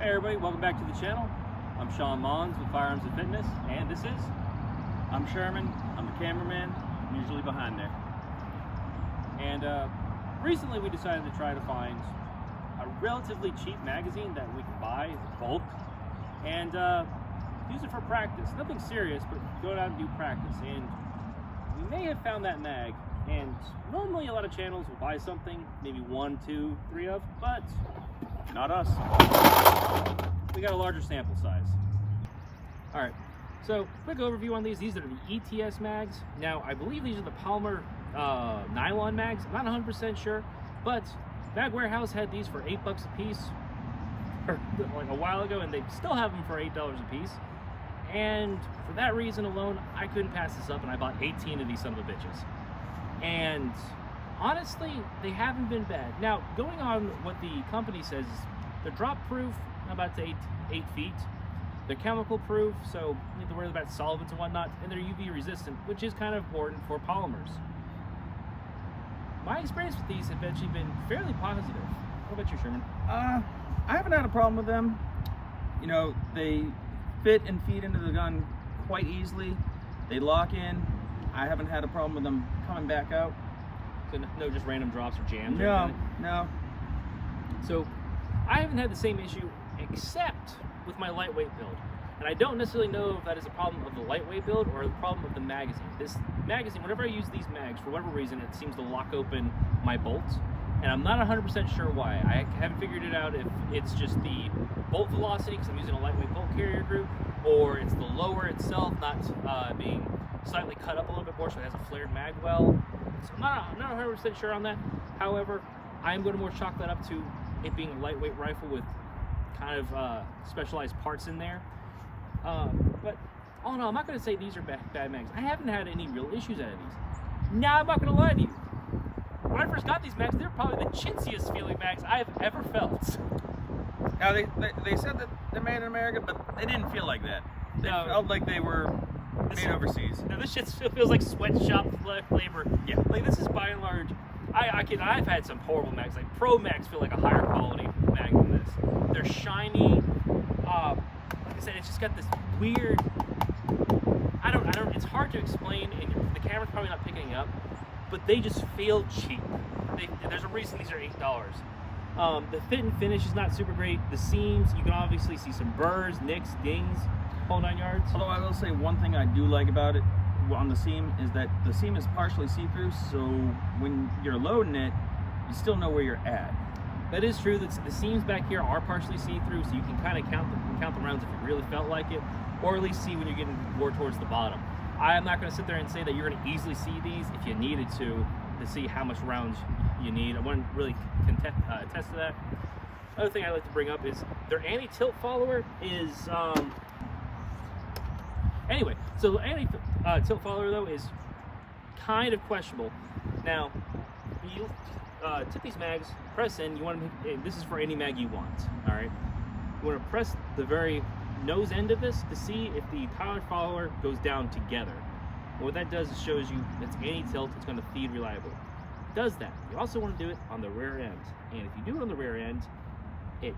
Hey everybody, welcome back to the channel. I'm Sean Mons with Firearms&Fitness, and this is... I'm Sherman, I'm the cameraman, I'm usually behind there. And recently we decided to try to find a relatively cheap magazine that we can buy in bulk and use it for practice. Nothing serious, but go out and do practice. And we may have found that mag, and normally a lot of channels will buy something, maybe 1, 2, 3 of, but Not us. we got a larger sample size. All right, so quick overview on these. These are the ETS mags. Now, I believe these are the polymer nylon mags. I'm not 100% sure, but Mag Warehouse had these for $8 a piece like a while ago, and they still have them for $8 a piece. And for that reason alone, I couldn't pass this up, and I bought 18 of these son of a bitches. And honestly, they haven't been bad. Now, going on what the company says, is they're drop proof, about 8 feet. They're chemical proof, so you need to worry about solvents and whatnot, and they're UV resistant, which is kind of important for polymers. My experience with these have actually been fairly positive. What about you, Sherman? I haven't had a problem with them. You know, they fit and feed into the gun quite easily. They lock in. I haven't had a problem with them coming back out. So no just random drops or jams? No. So I haven't had the same issue except with my lightweight build. And I don't necessarily know if that is a problem of the lightweight build or the problem of the magazine. This magazine, whenever I use these mags, for whatever reason, it seems to lock open my bolts. And I'm not 100% sure why. I haven't figured it out if it's just the bolt velocity, because I'm using a lightweight bolt carrier group, or it's the lower itself not being slightly cut up a little bit more so it has a flared mag well. So I'm not 100% sure on that. However, I'm going to more chalk that up to it being a lightweight rifle with kind of specialized parts in there. But all in all, I'm not going to say these are bad mags. I haven't had any real issues out of these. Now, I'm not going to lie to you. When I first got these mags, they were probably the chintziest feeling mags I've ever felt. Now, they said that they're made in America, but they didn't feel like that. They felt like they were made overseas. No, this shit still feels like sweatshop labor. Yeah, like this is by and large. I've had some horrible mags. Like Pro mags feel like a higher quality mag than this. They're shiny. Like I said, it's just got this weird. I don't. It's hard to explain, and the camera's probably not picking it up. But they just feel cheap. There's a reason these are $8. The fit and finish is not super great. The seams, you can obviously see some burrs, nicks, dings, whole 9 yards. Although I will say one thing I do like about it on the seam is that the seam is partially see-through, so when you're loading it, you still know where you're at. That is true. The seams back here are partially see-through, so you can kind of count the rounds if you really felt like it, or at least see when you're getting more towards the bottom. I'm not going to sit there and say that you're going to easily see these if you needed to see how much rounds you need. I wouldn't really attest to that. Another thing I like to bring up is their anti-tilt follower is anyway. So the anti-tilt follower though is kind of questionable. Now, you tip these mags, press in. You want to this is for any mag you want. All right. You want to press the very nose end of this to see if the pilot follower goes down together. And what that does is shows you it's anti-tilt, it's going to feed reliably. It does that. You also want to do it on the rear end. And if you do it on the rear end, it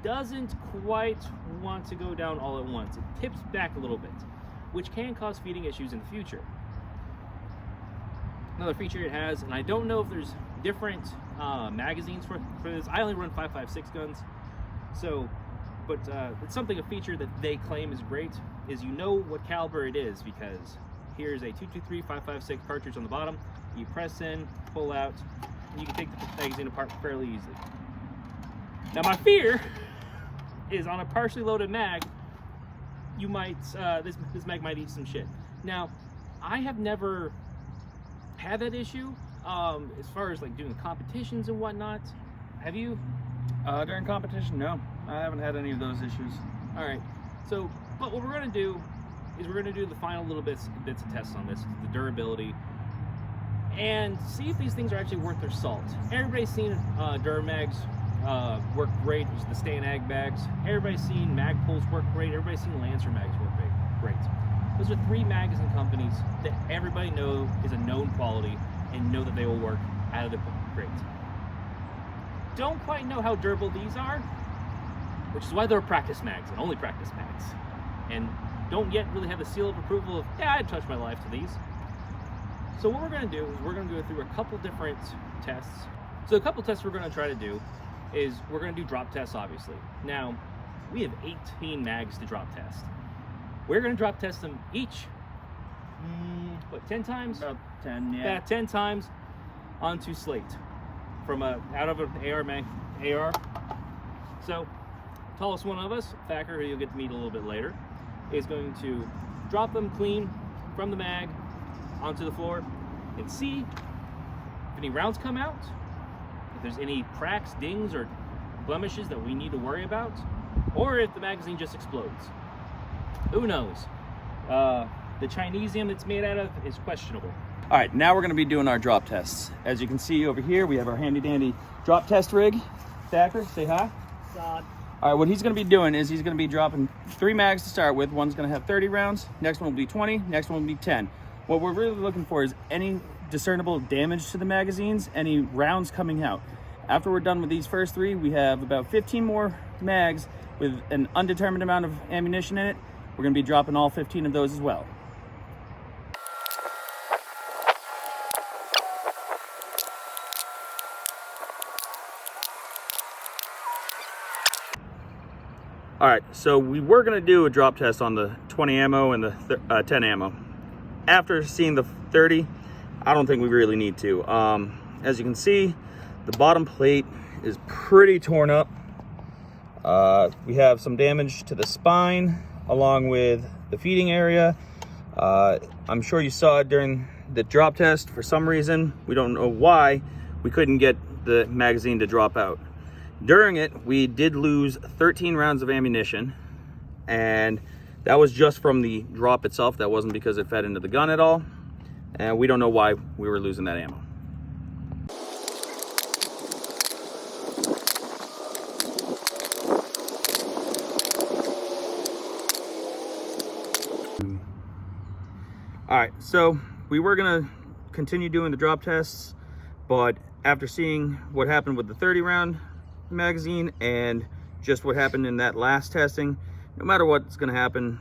doesn't quite want to go down all at once. It tips back a little bit, which can cause feeding issues in the future. Another feature it has, and I don't know if there's different magazines for this. I only run 5.56 guns, so but it's something, a feature that they claim is great, is you know what caliber it is, because here's a 223 5.56 cartridge on the bottom. You press in, pull out, and you can take the magazine apart fairly easily. Now my fear is on a partially loaded mag, you might this mag might eat some shit. Now, I have never had that issue as far as like doing competitions and whatnot. Have you? During competition, no. I haven't had any of those issues. All right. So, but what we're going to do is we're going to do the final little bits of tests on this, the durability, and see if these things are actually worth their salt. Everybody's seen Duramags work great, which is the Stay and Ag bags. Everybody's seen Magpuls work great. Everybody's seen Lancer mags work great. Those are 3 magazine companies that everybody knows is a known quality and know that they will work out of the great. Don't quite know how durable these are, which is why they're practice mags and only practice mags, and don't yet really have the seal of approval of, yeah, I'd touch my life to these. So what we're going to do is we're going to go through a couple different tests. So a couple tests we're going to try to do is we're going to do drop tests, obviously. Now, we have 18 mags to drop test. We're going to drop test them each, 10 times? About 10, yeah. Yeah, 10 times onto slate from out of an AR. So, tallest one of us, Thacker, who you'll get to meet a little bit later, is going to drop them clean from the mag onto the floor and see if any rounds come out, if there's any cracks, dings, or blemishes that we need to worry about, or if the magazine just explodes. Who knows? The Chinesium it's made out of is questionable. All right, now we're gonna be doing our drop tests. As you can see over here, we have our handy dandy drop test rig. Thacker, say hi. God. All right, what he's gonna be doing is he's gonna be dropping 3 mags to start with. One's gonna have 30 rounds, next one will be 20, next one will be 10. What we're really looking for is any discernible damage to the magazines, any rounds coming out. After we're done with these first 3, we have about 15 more mags with an undetermined amount of ammunition in it. We're gonna be dropping all 15 of those as well. All right, so we were gonna do a drop test on the 20 ammo and the 10 ammo. After seeing the 30, I don't think we really need to. As you can see, the bottom plate is pretty torn up. We have some damage to the spine along with the feeding area. I'm sure you saw it during the drop test. For some reason, we don't know why, we couldn't get the magazine to drop out. During it, we did lose 13 rounds of ammunition, and that was just from the drop itself. That wasn't because it fed into the gun at all, and we don't know why we were losing that ammo. All right, so we were gonna continue doing the drop tests, but after seeing what happened with the 30 round magazine and just what happened in that last testing, no matter what's going to happen,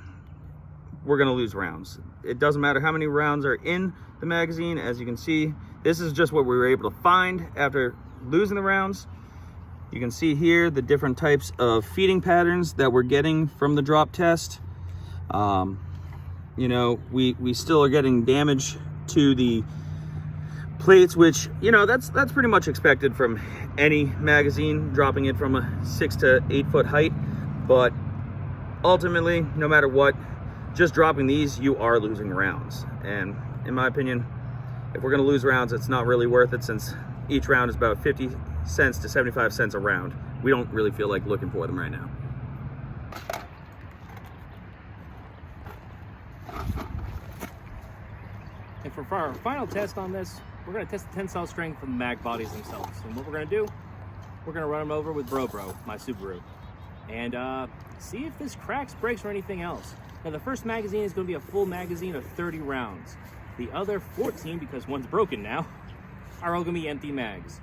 we're going to lose rounds. It doesn't matter how many rounds are in the magazine. As you can see, this is just what we were able to find after losing the rounds. You can see here the different types of feeding patterns that we're getting from the drop test. You know, we still are getting damage to the plates, which, you know, that's pretty much expected from any magazine, dropping it from a 6 to 8 foot height. But ultimately, no matter what, just dropping these, you are losing rounds. And in my opinion, if we're going to lose rounds, it's not really worth it, since each round is about 50 cents to 75 cents a round. We don't really feel like looking for them right now. And for our final test on this, we're going to test the tensile strength of the mag bodies themselves. And what we're going to do, we're going to run them over with Bro, my Subaru, and see if this cracks, breaks, or anything else. Now, the first magazine is going to be a full magazine of 30 rounds. The other 14, because one's broken now, are all going to be empty mags.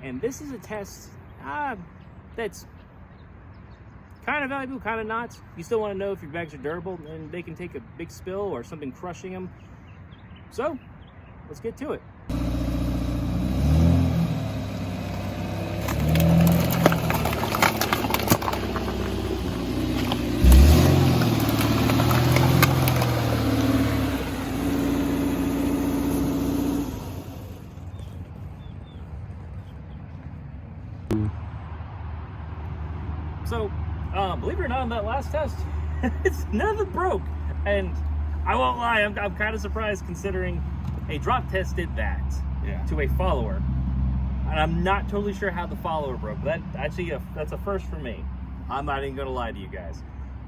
And this is a test that's kind of valuable, kind of not. You still want to know if your bags are durable, and they can take a big spill or something crushing them. So, let's get to it. So, believe it or not, on that last test, none of it broke. And I won't lie, I'm kind of surprised, considering a drop test did that to a follower. And I'm not totally sure how the follower broke. That actually, that's a first for me. I'm not even gonna lie to you guys.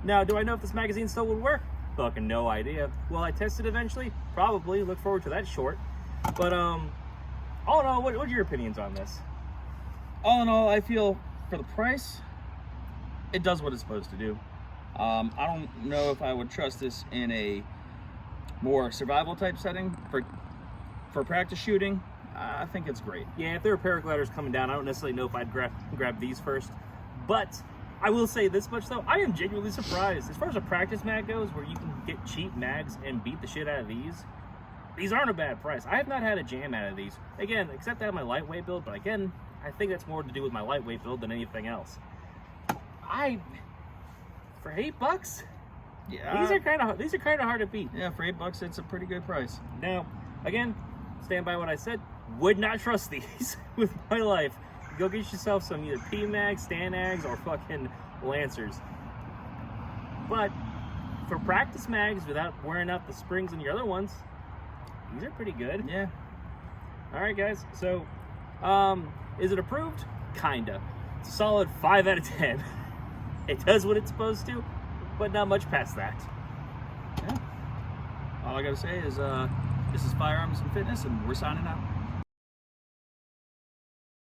Now, do I know if this magazine still would work? Fucking no idea. Will I test it eventually? Probably. Look forward to that short. But all in all, what are your opinions on this? All in all, I feel for the price, it does what it's supposed to do. I don't know if I would trust this in a more survival type setting. For practice shooting, I think it's great. Yeah, if there were paragliders coming down, I don't necessarily know if I'd grab these first, but I will say this much though, I am genuinely surprised. As far as a practice mag goes, where you can get cheap mags and beat the shit out of these aren't a bad price. I have not had a jam out of these. Again, except I have my lightweight build, but again, I think that's more to do with my lightweight build than anything else. For $8, Yeah. these are kind of hard to beat. Yeah, for $8, it's a pretty good price. Now, again, stand by what I said. Would not trust these with my life. Go get yourself some either P-Mags, Stanags, or fucking Lancers. But for practice mags without wearing out the springs in your other ones, these are pretty good. Yeah. All right, guys. So, is it approved? Kinda. It's a solid 5 out of 10. It does what it's supposed to, but not much past that. Yeah. All I gotta say is, this is Firearms and Fitness, and we're signing out.